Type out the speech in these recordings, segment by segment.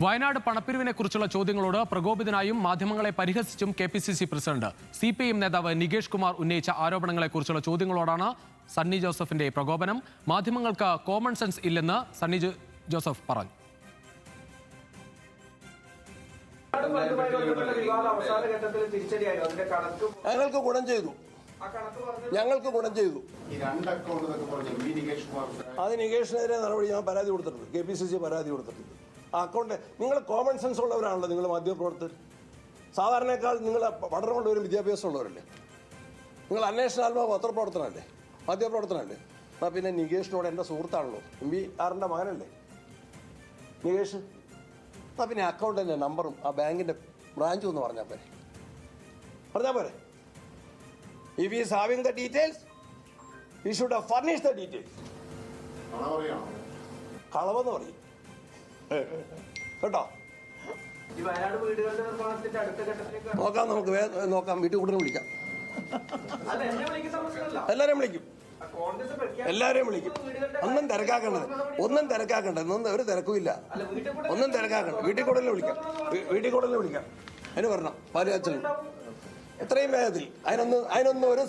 വയനാട് പണപ്പിരിവിനെ കുറിച്ചുള്ള ചോദ്യങ്ങളോട് പ്രകോപിതനായും മാധ്യമങ്ങളെ പരിഹസിച്ചും KPCC president CPIM നേതാവ് നികേഷ് കുമാർ ഉന്നയിച്ച ആരോപണങ്ങളെക്കുറിച്ചുള്ള ചോദ്യങ്ങളോടാണ് സണ്ണി ജോസഫിന്റെ പ്രകോപനം. മാധ്യമങ്ങൾക്ക് കോമൺ സെൻസ് ഇല്ലെന്ന് സണ്ണി ജോസഫ് പറഞ്ഞു. ഞങ്ങൾക്ക് ഗുണം ചെയ്തു. അത് നികേഷിനെതിരെ നടപടി ഞാൻ പരാതി കൊടുത്തിട്ടുണ്ട്. KPCC പരാതി കൊടുത്തിട്ടുണ്ട്. ആ അക്കൗണ്ട് നിങ്ങൾ കോമൺ സെൻസ് ഉള്ളവരാണല്ലോ. നിങ്ങൾ മാധ്യമപ്രവർത്തകർ സാധാരണക്കാൾ നിങ്ങൾ പഠനമുള്ളവരും വിദ്യാഭ്യാസമുള്ളവരല്ലേ. നിങ്ങൾ അന്വേഷണാത്മക പത്രപ്രവർത്തനമല്ലേ, മാധ്യമപ്രവർത്തനമല്ലേ. എന്നാൽ പിന്നെ നികേഷിനോട് എൻ്റെ സുഹൃത്താണല്ലോ, MBR മകനല്ലേ നികേഷ്. എന്നാൽ പിന്നെ അക്കൗണ്ടിൻ്റെ നമ്പറും ആ ബാങ്കിൻ്റെ ബ്രാഞ്ചും എന്ന് പറഞ്ഞാൽ പോരെ. If he is having the details, he should have furnished the details. കളവെന്ന് പറയും കേട്ടോ. നോക്കാം, നമുക്ക് നോക്കാം. വീട്ടിൽ കൂടുതൽ വിളിക്കാം. എല്ലാവരെയും വിളിക്കും. ഒന്നും തിരക്കാക്കേണ്ടത് ഒരു തിരക്കുമില്ല. ഒന്നും തിരക്കാക്കണ്ട. വീട്ടിൽ കൂടുതൽ വിളിക്കാം. അതിന് പറഞ്ഞ പാലുകാച്ചൽ എത്രയും വേഗത്തിൽ അതിനൊന്നും ഒരു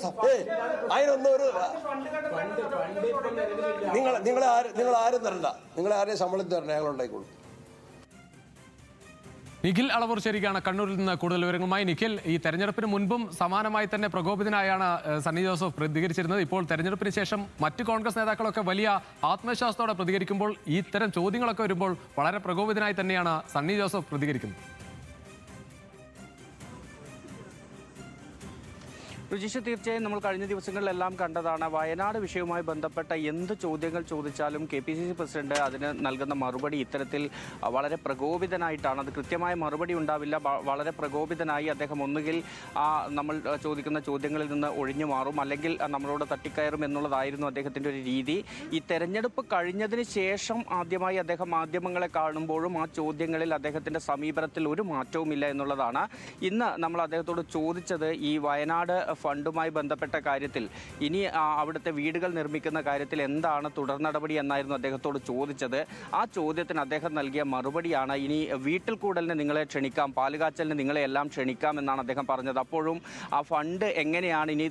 നിങ്ങൾ ആരും തരണ്ട. നിങ്ങൾ ആരെയും ശമ്പളത്തിൽ തരണം, ഞങ്ങൾ ഉണ്ടായിക്കോളൂ. നിഖിൽ അളവൂർശ്ശേരിക്കാണ് കണ്ണൂരിൽ നിന്ന് കൂടുതൽ വിവരങ്ങളുമായി. നിഖിൽ, ഈ തെരഞ്ഞെടുപ്പിന് മുൻപും സമാനമായി തന്നെ പ്രകോപിതനായാണ് സണ്ണി ജോസഫ് പ്രതികരിച്ചിരുന്നത്. ഇപ്പോൾ തെരഞ്ഞെടുപ്പിന് ശേഷം മറ്റ് കോൺഗ്രസ് നേതാക്കളൊക്കെ വലിയ ആത്മവിശ്വാസത്തോടെ പ്രതികരിക്കുമ്പോൾ ഇത്തരം ചോദ്യങ്ങളൊക്കെ വരുമ്പോൾ വളരെ പ്രകോപിതനായി തന്നെയാണ് സണ്ണി ജോസഫ് പ്രതികരിക്കുന്നത്. രുചിഷ്, തീർച്ചയായും നമ്മൾ കഴിഞ്ഞ ദിവസങ്ങളിലെല്ലാം കണ്ടതാണ്. വയനാട് വിഷയവുമായി ബന്ധപ്പെട്ട എന്ത് ചോദ്യങ്ങൾ ചോദിച്ചാലും KPCC പ്രസിഡന്റ് അതിന് നൽകുന്ന മറുപടി ഇത്തരത്തിൽ വളരെ പ്രകോപിതനായിട്ടാണ്. അത് കൃത്യമായ മറുപടി ഉണ്ടാവില്ല. വളരെ പ്രകോപിതനായി അദ്ദേഹം ഒന്നുകിൽ നമ്മൾ ചോദിക്കുന്ന ചോദ്യങ്ങളിൽ നിന്ന് ഒഴിഞ്ഞു മാറും, അല്ലെങ്കിൽ നമ്മളോട് തട്ടിക്കയറും എന്നുള്ളതായിരുന്നു അദ്ദേഹത്തിൻ്റെ ഒരു രീതി. ഈ തെരഞ്ഞെടുപ്പ് കഴിഞ്ഞതിന് ശേഷം ആദ്യമായി അദ്ദേഹം മാധ്യമങ്ങളെ കാണുമ്പോഴും ആ ചോദ്യങ്ങളിൽ അദ്ദേഹത്തിൻ്റെ സമീപനത്തിൽ ഒരു മാറ്റവുമില്ല എന്നുള്ളതാണ്. ഇന്ന് നമ്മൾ അദ്ദേഹത്തോട് ചോദിച്ചത് ഈ വയനാട് ഫണ്ടുമായി ബന്ധപ്പെട്ട കാര്യത്തിൽ ഇനി അവിടുത്തെ വീടുകൾ നിർമ്മിക്കുന്ന കാര്യത്തിൽ എന്താണ് തുടർ നടപടി എന്നായിരുന്നു അദ്ദേഹത്തോട് ചോദിച്ചത്. ആ ചോദ്യത്തിന് അദ്ദേഹം നൽകിയ മറുപടിയാണ് ഇനി വീട്ടിൽ കൂടലിന് നിങ്ങളെ ക്ഷണിക്കാം, പാലുകാച്ചലിന് നിങ്ങളെ എല്ലാം ക്ഷണിക്കാം എന്നാണ് അദ്ദേഹം പറഞ്ഞത്. അപ്പോഴും ആ ഫണ്ട് എങ്ങനെയാണ് ഇനി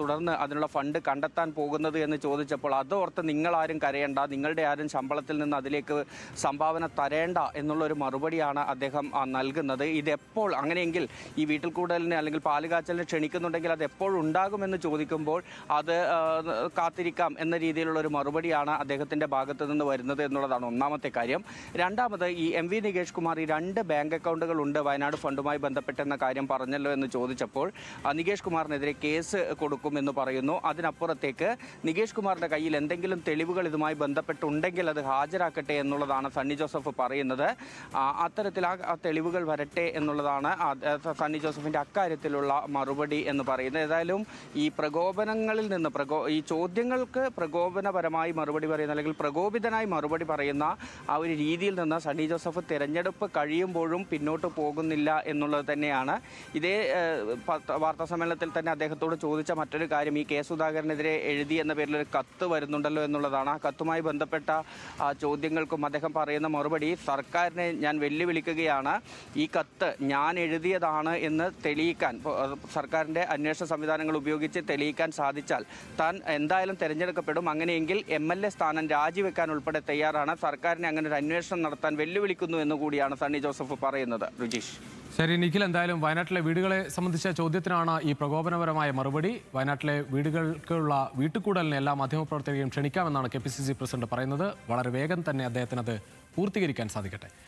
തുടർന്ന് അതിനുള്ള ഫണ്ട് കണ്ടെത്താൻ പോകുന്നത് എന്ന് ചോദിച്ചപ്പോൾ അതോർത്ത് നിങ്ങളാരും കരയേണ്ട, നിങ്ങളുടെ ആരും ശമ്പളത്തിൽ നിന്ന് അതിലേക്ക് സംഭാവന തരേണ്ട എന്നുള്ളൊരു മറുപടിയാണ് അദ്ദേഹം നൽകുന്നത്. ഇതെപ്പോൾ അങ്ങനെയെങ്കിൽ ഈ വീട്ടിൽ കൂടലിന് അല്ലെങ്കിൽ പാലുകാച്ചലിന് ക്ഷണിക്കുന്നുണ്ടെങ്കിൽ അത് എപ്പോഴുണ്ടാകുമെന്ന് ചോദിക്കുമ്പോൾ അത് കാത്തിരിക്കാം എന്ന രീതിയിലുള്ള ഒരു മറുപടിയാണ് അദ്ദേഹത്തിൻ്റെ ഭാഗത്തു നിന്ന് വരുന്നത് എന്നുള്ളതാണ് ഒന്നാമത്തെ കാര്യം. രണ്ടാമത് ഈ MV നികേഷ് കുമാർ ഈ 2 ബാങ്ക് അക്കൗണ്ടുകളുണ്ട് വയനാട് ഫണ്ടുമായി ബന്ധപ്പെട്ടെന്ന കാര്യം പറഞ്ഞല്ലോ എന്ന് ചോദിച്ചപ്പോൾ നികേഷ് കുമാറിനെതിരെ കേസ് കൊടുക്കുമെന്ന് പറയുന്നു. അതിനപ്പുറത്തേക്ക് നികേഷ് കുമാറിൻ്റെ കയ്യിൽ എന്തെങ്കിലും തെളിവുകൾ ഇതുമായി ബന്ധപ്പെട്ടുണ്ടെങ്കിൽ അത് ഹാജരാക്കട്ടെ എന്നുള്ളതാണ് സണ്ണി ജോസഫ് പറയുന്നത്. അത്തരത്തിൽ ആ തെളിവുകൾ വരട്ടെ എന്നുള്ളതാണ് സണ്ണി ജോസഫിൻ്റെ അക്കാര്യത്തിലുള്ള മറുപടി എന്ന് പറയുന്നത്. ഏതായാലും ഈ പ്രകോപനങ്ങളിൽ നിന്ന് ഈ ചോദ്യങ്ങൾക്ക് പ്രകോപനപരമായി മറുപടി പറയുന്ന അല്ലെങ്കിൽ പ്രകോപിതനായി മറുപടി പറയുന്ന ആ ഒരു രീതിയിൽ നിന്ന് സണ്ണി ജോസഫ് തിരഞ്ഞെടുപ്പ് കഴിയുമ്പോഴും പിന്നോട്ട് പോകുന്നില്ല എന്നുള്ളത് തന്നെയാണ്. ഇതേ വാർത്താ സമ്മേളനത്തിൽ തന്നെ അദ്ദേഹത്തോട് ചോദിച്ച മറ്റൊരു കാര്യം ഈ കെ സുധാകരനെതിരെ എഴുതി എന്ന പേരിൽ ഒരു കത്ത് വരുന്നുണ്ടല്ലോ എന്നുള്ളതാണ്. ആ കത്തുമായി ബന്ധപ്പെട്ട ചോദ്യങ്ങൾക്കും അദ്ദേഹം പറയുന്ന മറുപടി സർക്കാരിനെ ഞാൻ വെല്ലുവിളിക്കുകയാണ്, ഈ കത്ത് ഞാൻ എഴുതിയതാണ് എന്ന് തെളിയിക്കാൻ സർക്കാരിൻ്റെ അന്വേഷണ സംവിധാനങ്ങൾ ഉപയോഗിച്ച് തെളിയിക്കാൻ സാധിച്ചാൽ താൻ എന്തായാലും തിരഞ്ഞെടുക്കപ്പെടും, അങ്ങനെയെങ്കിൽ MLA സ്ഥാനം രാജിവെക്കാൻ ഉൾപ്പെടെ തയ്യാറാണ്, സർക്കാരിനെ അങ്ങനെ ഒരു അന്വേഷണം നടത്താൻ വെല്ലുവിളിക്കുന്നു എന്നുകൂടിയാണ് സണ്ണി ജോസഫ് പറയുന്നത്. രുചീഷ്, ശരി നിഖിൽ, എന്തായാലും വയനാട്ടിലെ വീടുകളെ സംബന്ധിച്ച ചോദ്യത്തിനാണ് ഈ പ്രകോപനപരമായ മറുപടി. വയനാട്ടിലെ വീടുകൾക്കുള്ള വീട്ടുകൂടലിനെ എല്ലാ മാധ്യമപ്രവർത്തകരെയും ക്ഷണിക്കാമെന്നാണ് KPCC പ്രസിഡന്റ് പറയുന്നത്. വളരെ വേഗം തന്നെ അദ്ദേഹത്തിന് അത് പൂർത്തീകരിക്കാൻ സാധിക്കട്ടെ.